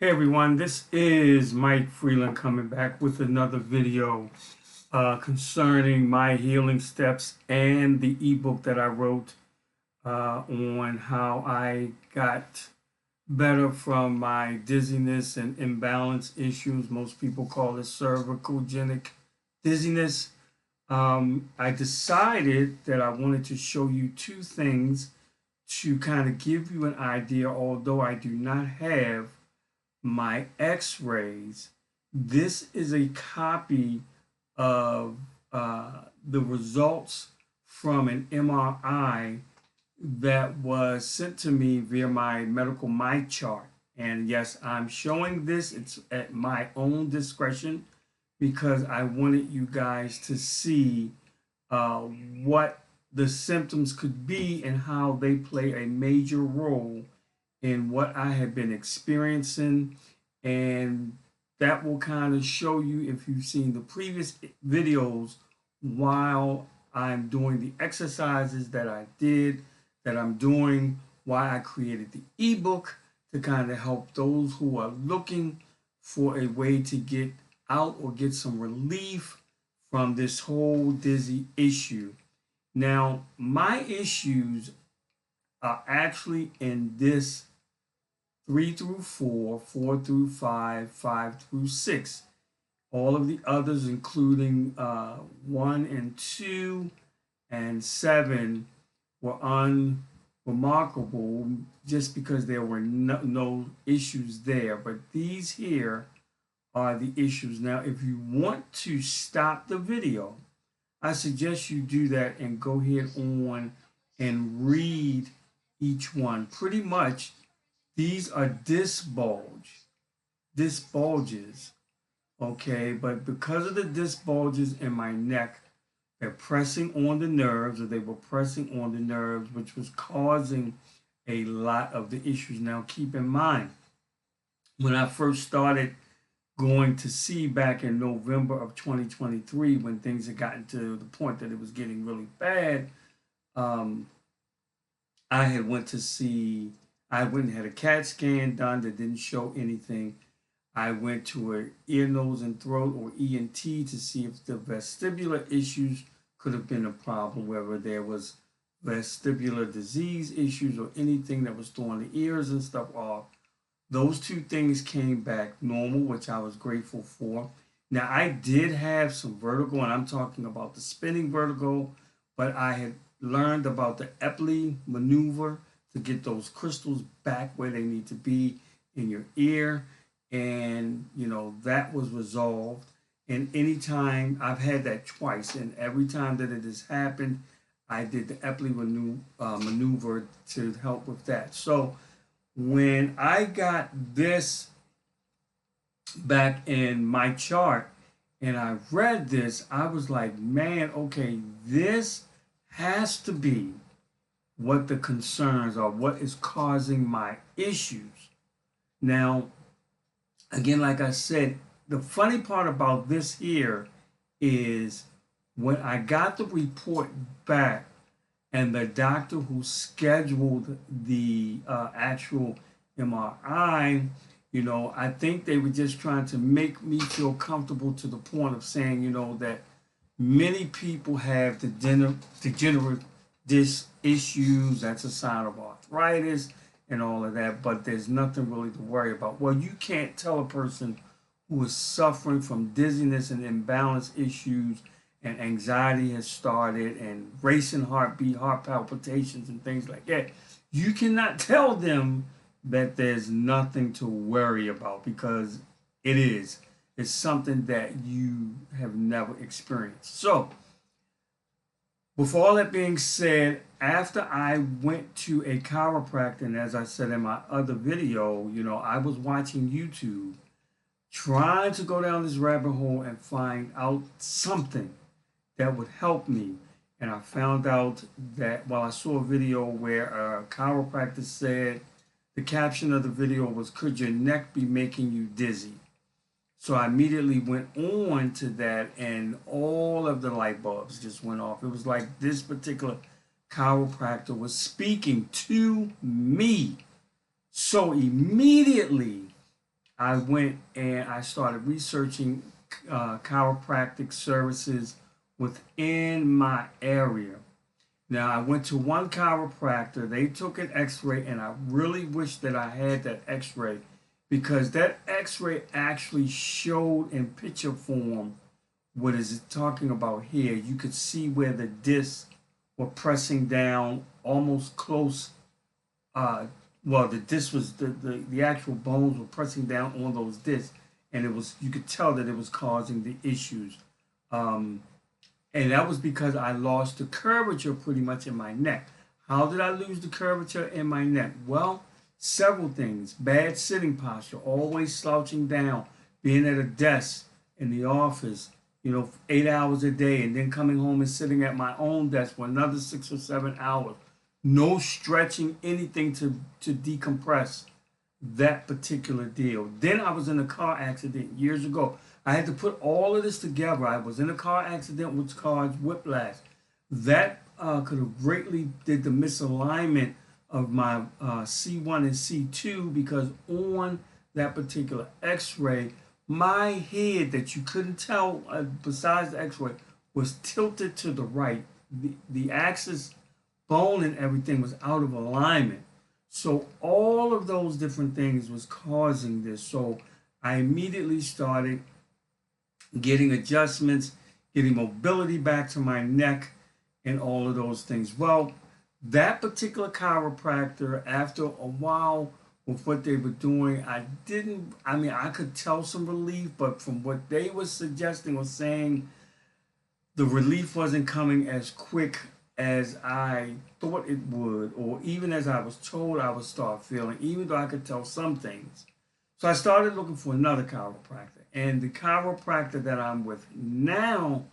Hey everyone, this is Mike Freeland coming back with another video concerning my healing steps and the ebook that I wrote on how I got better from my dizziness and imbalance issues. Most people call it cervicogenic dizziness. I decided that I wanted to show you two things to kind of give you an idea, although I do not have my x-rays. This is a copy of the results from an MRI that was sent to me via my medical my chart. And yes, I'm showing this. It's at my own discretion because I wanted you guys to see what the symptoms could be and how they play a major role in what I have been experiencing. And that will kind of show you, if you've seen the previous videos, while I'm doing the exercises that I did, that I'm doing, why I created the ebook to kind of help those who are looking for a way to get out or get some relief from this whole dizzy issue. Now, my issues are actually in this 3 through 4, 4 through 5, 5 through 6. All of the others, including 1 and 2 and 7, were unremarkable just because there were no issues there. But these here are the issues. Now, if you want to stop the video, I suggest you do that and go ahead on and read each one. Pretty much, these are disc bulges, okay? But because of the disc bulges in my neck, they're pressing on the nerves, or they were pressing on the nerves, which was causing a lot of the issues. Now, keep in mind, when I first started going to see back in November of 2023, when things had gotten to the point that it was getting really bad, I had went to see, I went and had a CAT scan done that didn't show anything. I went to an ear, nose, and throat, or ENT, to see if the vestibular issues could have been a problem, whether there was vestibular disease issues or anything that was throwing the ears and stuff off. Those two things came back normal, which I was grateful for. Now, I did have some vertigo, and I'm talking about the spinning vertigo, but I had learned about the Epley maneuver to get those crystals back where they need to be in your ear. And, you know, that was resolved. And anytime, I've had that twice, and every time that it has happened, I did the Epley maneuver to help with that. So when I got this back in my chart and I read this, I was like, man, okay, this has to be what the concerns are, what is causing my issues. Now, again, like I said, the funny part about this here is when I got the report back and the doctor who scheduled the actual MRI, you know, I think they were just trying to make me feel comfortable to the point of saying, you know, that many people have degenerative disc issues. That's a sign of arthritis and all of that, but there's nothing really to worry about. Well, you can't tell a person who is suffering from dizziness and imbalance issues, and anxiety has started, and racing heartbeat, heart palpitations, and things like that. You cannot tell them that there's nothing to worry about, because it is. It's something that you have never experienced. So, with all that being said, after I went to a chiropractor, and as I said in my other video, you know, I was watching YouTube, trying to go down this rabbit hole and find out something that would help me. And I found out that, well, I saw a video where a chiropractor said, the caption of the video was, "Could your neck be making you dizzy?" So I immediately went on to that, and all of the light bulbs just went off. It was like this particular chiropractor was speaking to me. So immediately I went and I started researching chiropractic services within my area. Now, I went to one chiropractor. They took an x-ray, and I really wish that I had that x-ray because that x-ray actually showed in picture form what is it talking about here. You could see where the discs were pressing down almost close. Uh, well, the disc was the actual bones were pressing down on those discs, and it was you could tell that it was causing the issues. Um, and that was because I lost the curvature pretty much in my neck. How did I lose the curvature in my neck? Well, several things. Bad sitting posture, always slouching down, being at a desk in the office, 8 hours a day, and then coming home and sitting at my own desk for another 6 or 7 hours. No stretching, anything to decompress that particular deal. Then I was in a car accident years ago. I had to put all of this together. I was in a car accident which caused whiplash. That could have greatly did the misalignment of my C1 and C2 because on that particular x-ray, my head that you couldn't tell besides the x-ray was tilted to the right. The axis bone and everything was out of alignment. So all of those different things was causing this. So I immediately started getting adjustments, getting mobility back to my neck, and all of those things. Well, that particular chiropractor, after a while with what they were doing, I could tell some relief, but from what they were suggesting or saying, the relief wasn't coming as quick as I thought it would, or even as I was told I would start feeling, even though I could tell some things. So I started looking for another chiropractor. And the chiropractor that I'm with now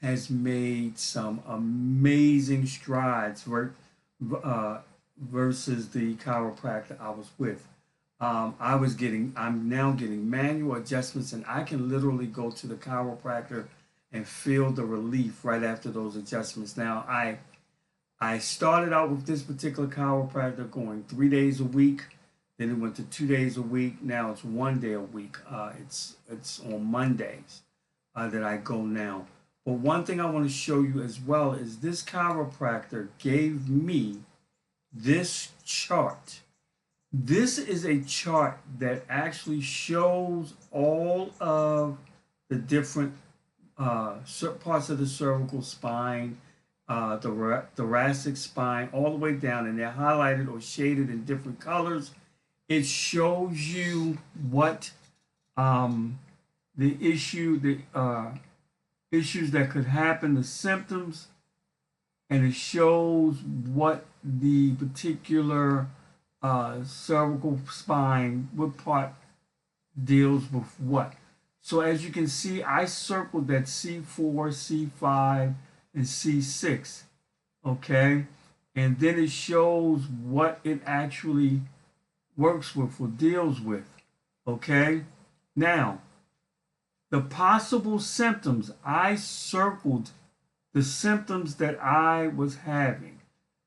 has made some amazing strides versus the chiropractor I was with. I'm now getting manual adjustments, and I can literally go to the chiropractor and feel the relief right after those adjustments. Now, I started out with this particular chiropractor going 3 days a week. Then it went to 2 days a week. Now it's 1 day a week. It's on Mondays that I go now. But one thing I want to show you as well is this chiropractor gave me this chart. This is a chart that actually shows all of the different parts of the cervical spine, the thoracic spine, all the way down, and they're highlighted or shaded in different colors. It shows you what the issues that could happen, the symptoms, and it shows what the particular cervical spine, what part deals with what. So as you can see, I circled that C4, C5, and C6, okay? And then it shows what it actually works with or deals with, okay? Now, the possible symptoms, I circled the symptoms that I was having.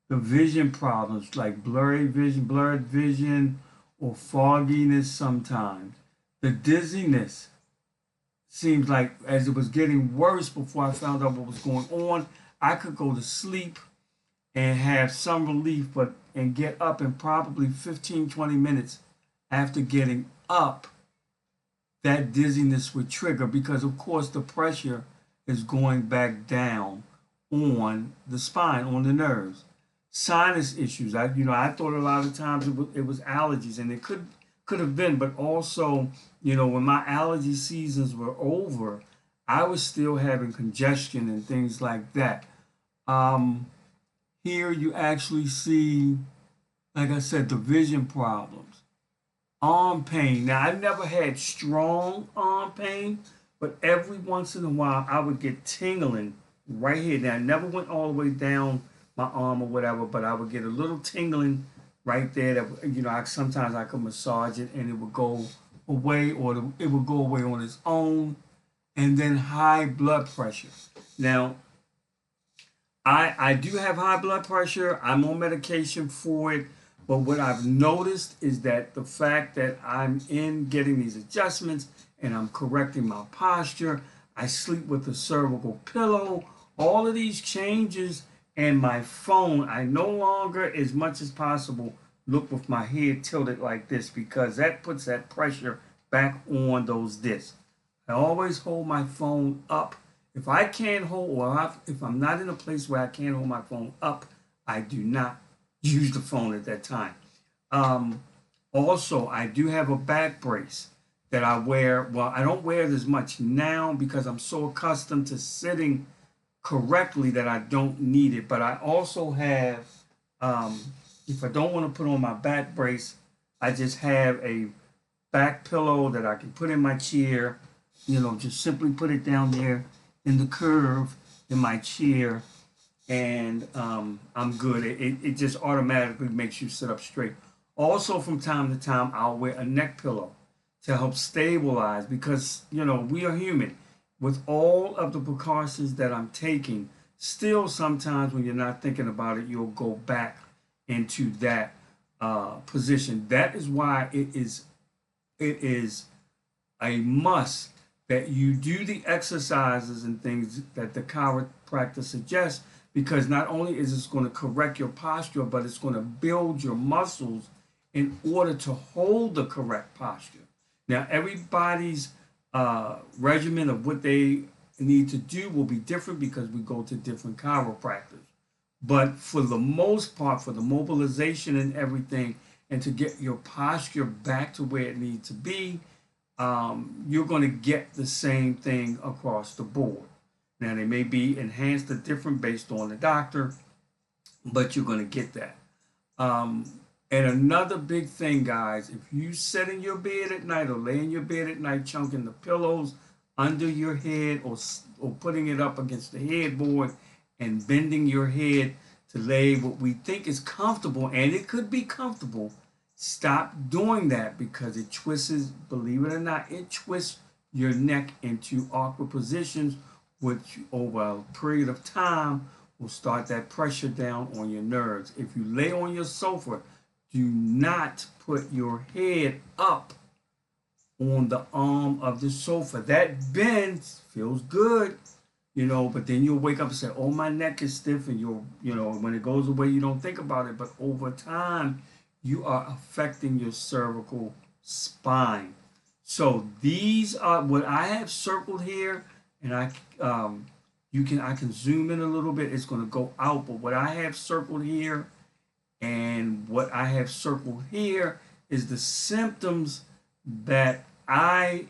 The vision problems like blurred vision, or fogginess sometimes. The dizziness seems like as it was getting worse before I found out what was going on, I could go to sleep and have some relief, and get up in probably 15-20 minutes after getting up, that dizziness would trigger because of course the pressure is going back down on the spine, on the nerves. Sinus issues, I thought a lot of times it was allergies, and it could have been, but also, when my allergy seasons were over, I was still having congestion and things like that. Here you actually see, like I said, the vision problems, arm pain. Now, I've never had strong arm pain, but every once in a while I would get tingling right here. Now, I never went all the way down my arm or whatever, but I would get a little tingling right there that, sometimes I could massage it and it would go away, or it would go away on its own. And then high blood pressure. Now, I do have high blood pressure. I'm on medication for it, But what I've noticed is that the fact that I'm in getting these adjustments and I'm correcting my posture, I sleep with a cervical pillow, all of these changes, and my phone, I no longer, as much as possible, look with my head tilted like this because that puts that pressure back on those discs. I always hold my phone up. If I can't hold, or if I'm not in a place where I can't hold my phone up, I do not use the phone at that time. Um, Also, I do have a back brace that I wear. Well, I don't wear it as much now because I'm so accustomed to sitting correctly that I don't need it. But I also have, um, if I don't want to put on my back brace, I just have a back pillow that I can put in my chair. Just simply put it down there in the curve in my chair, and I'm good. It just automatically makes you sit up straight. Also, from time to time, I'll wear a neck pillow to help stabilize because, we are human. With all of the precautions that I'm taking, still sometimes when you're not thinking about it, you'll go back into that position. That is why it is a must that you do the exercises and things that the chiropractor suggests because not only is it going to correct your posture, but it's going to build your muscles in order to hold the correct posture. Now, everybody's regimen of what they need to do will be different because we go to different chiropractors. But for the most part, for the mobilization and everything, and to get your posture back to where it needs to be, you're going to get the same thing across the board. Now, they may be enhanced or different based on the doctor, but you're going to get that. Um, and another big thing, guys, if you sit in your bed at night or lay in your bed at night, chunking the pillows under your head or putting it up against the headboard and bending your head to lay what we think is comfortable, and it could be comfortable, stop doing that because it twists, believe it or not, it twists your neck into awkward positions, which over a period of time will start that pressure down on your nerves. If you lay on your sofa, do not put your head up on the arm of the sofa. That bends, feels good, but then you'll wake up and say, oh, my neck is stiff, and when it goes away, you don't think about it. But over time, you are affecting your cervical spine. So these are what I have circled here, and I can zoom in a little bit. It's going to go out, but what I have circled here and what I have circled here is the symptoms that I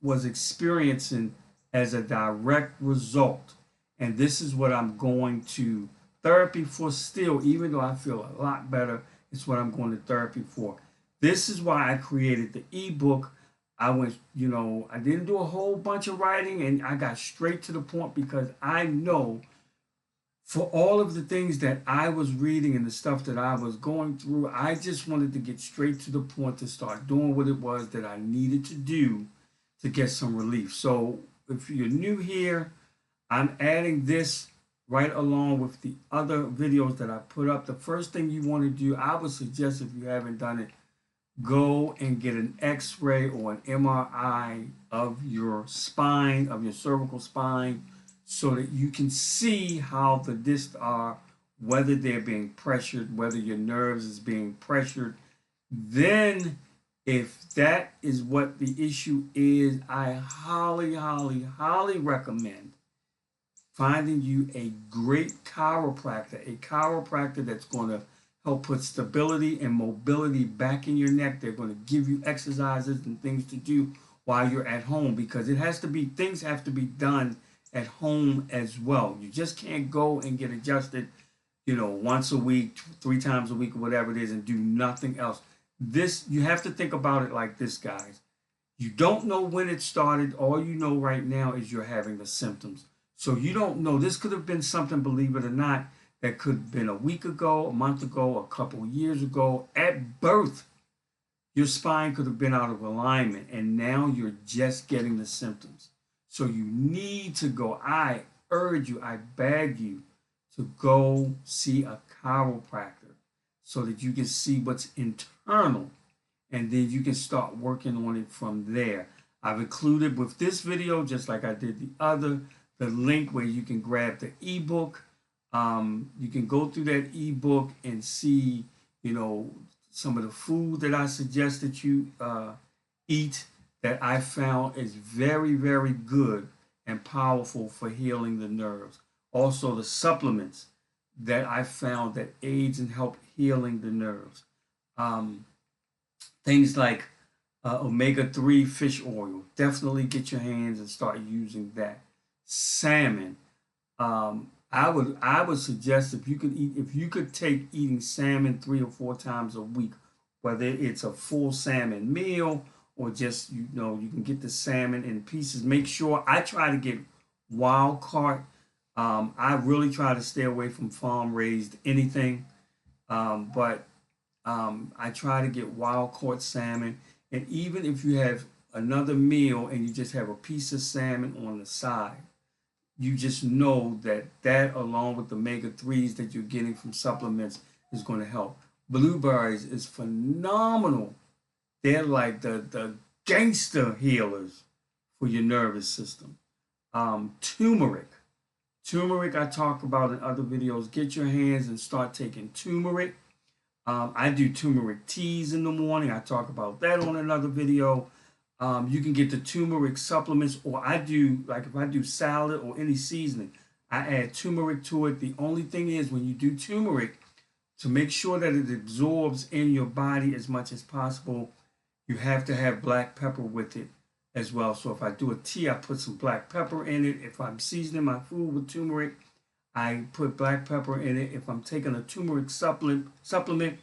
was experiencing as a direct result. And this is what I'm going to therapy for still, even though I feel a lot better. It's what I'm going to therapy for. This is why I created the ebook. I didn't do a whole bunch of writing, and I got straight to the point because I know for all of the things that I was reading and the stuff that I was going through, I just wanted to get straight to the point to start doing what it was that I needed to do to get some relief. So if you're new here, I'm adding this right along with the other videos that I put up. The first thing you want to do, I would suggest if you haven't done it, go and get an x-ray or an MRI of your spine, of your cervical spine, so that you can see how the discs are, whether they're being pressured, whether your nerves is being pressured. Then if that is what the issue is, I highly, highly, highly recommend finding you a great chiropractor that's going to help put stability and mobility back in your neck. They're going to give you exercises and things to do while you're at home because things have to be done at home as well. You just can't go and get adjusted, once a week, 3 times a week, or whatever it is, and do nothing else. You have to think about it like this, guys. You don't know when it started. All you know right now is you're having the symptoms. So you don't know. This could have been something, believe it or not, that could have been a week ago, a month ago, a couple of years ago. At birth, your spine could have been out of alignment, and now you're just getting the symptoms. So you need to go. I urge you, I beg you to go see a chiropractor. so that you can see what's internal, and then you can start working on it from there. I've included with this video, just like I did the other, the link where you can grab the ebook. You can go through that ebook and see, some of the food that I suggest that you eat that I found is very, very good and powerful for healing the nerves. Also, the supplements that I found that aids and help healing the nerves. Um, Things like omega-3 fish oil. Definitely get your hands and start using that. Salmon. I would suggest if you could take eating salmon 3 or 4 times a week, whether it's a full salmon meal or just you can get the salmon in pieces. Make sure I try to get wild caught. I really try to stay away from farm raised anything, but I try to get wild caught salmon. And even if you have another meal and you just have a piece of salmon on the side, you just know that along with the omega-3s that you're getting from supplements is going to help. Blueberries is phenomenal. They're like the gangster healers for your nervous system. Turmeric. Turmeric I talk about in other videos. Get your hands and start taking turmeric. I do turmeric teas in the morning. I talk about that on another video. You can get the turmeric supplements, or I do, like if I do salad or any seasoning, I add turmeric to it. The only thing is when you do turmeric, to make sure that it absorbs in your body as much as possible, you have to have black pepper with it as well. So if I do a tea, I put some black pepper in it. If I'm seasoning my food with turmeric, I put black pepper in it. If I'm taking a turmeric supplement,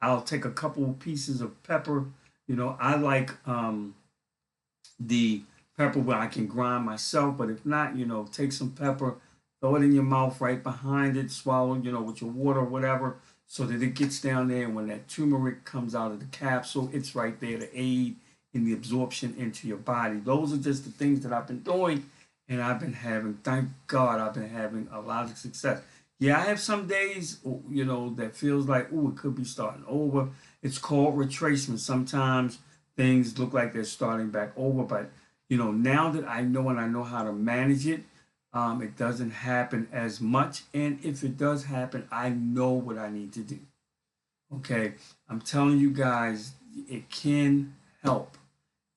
I'll take a couple of pieces of pepper. I like the pepper where I can grind myself, but if not, take some pepper, throw it in your mouth right behind it, swallow, with your water or whatever, so that it gets down there. And when that turmeric comes out of the capsule, it's right there to aid in the absorption into your body. Those are just the things that I've been doing, and I've been having, thank God, I've been having a lot of success. Yeah, I have some days, that feels like, oh, it could be starting over. It's called retracement. Sometimes things look like they're starting back over, but now that I know and I know how to manage it, it doesn't happen as much. And if it does happen, I know what I need to do. Okay, I'm telling you guys, it can help.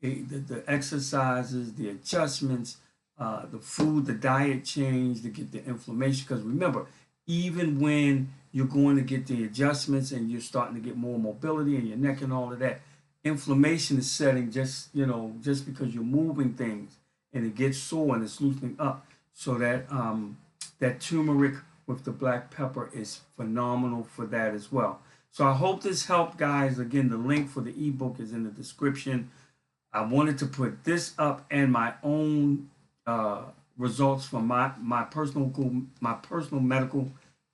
The exercises, the adjustments, the food, the diet change to get the inflammation. Because remember, even when you're going to get the adjustments and you're starting to get more mobility in your neck and all of that, inflammation is setting just because you're moving things and it gets sore and it's loosening up. So that turmeric with the black pepper is phenomenal for that as well. So I hope this helped, guys. Again, the link for the ebook is in the description. I wanted to put this up and my own results from my personal medical,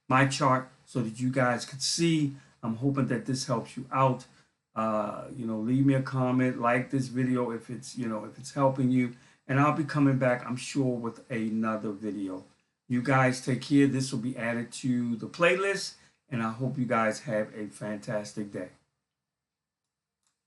my chart, so that you guys could see. I'm hoping that this helps you out. Leave me a comment, like this video if it's helping you, and I'll be coming back, I'm sure, with another video. You guys take care. This will be added to the playlist, and I hope you guys have a fantastic day.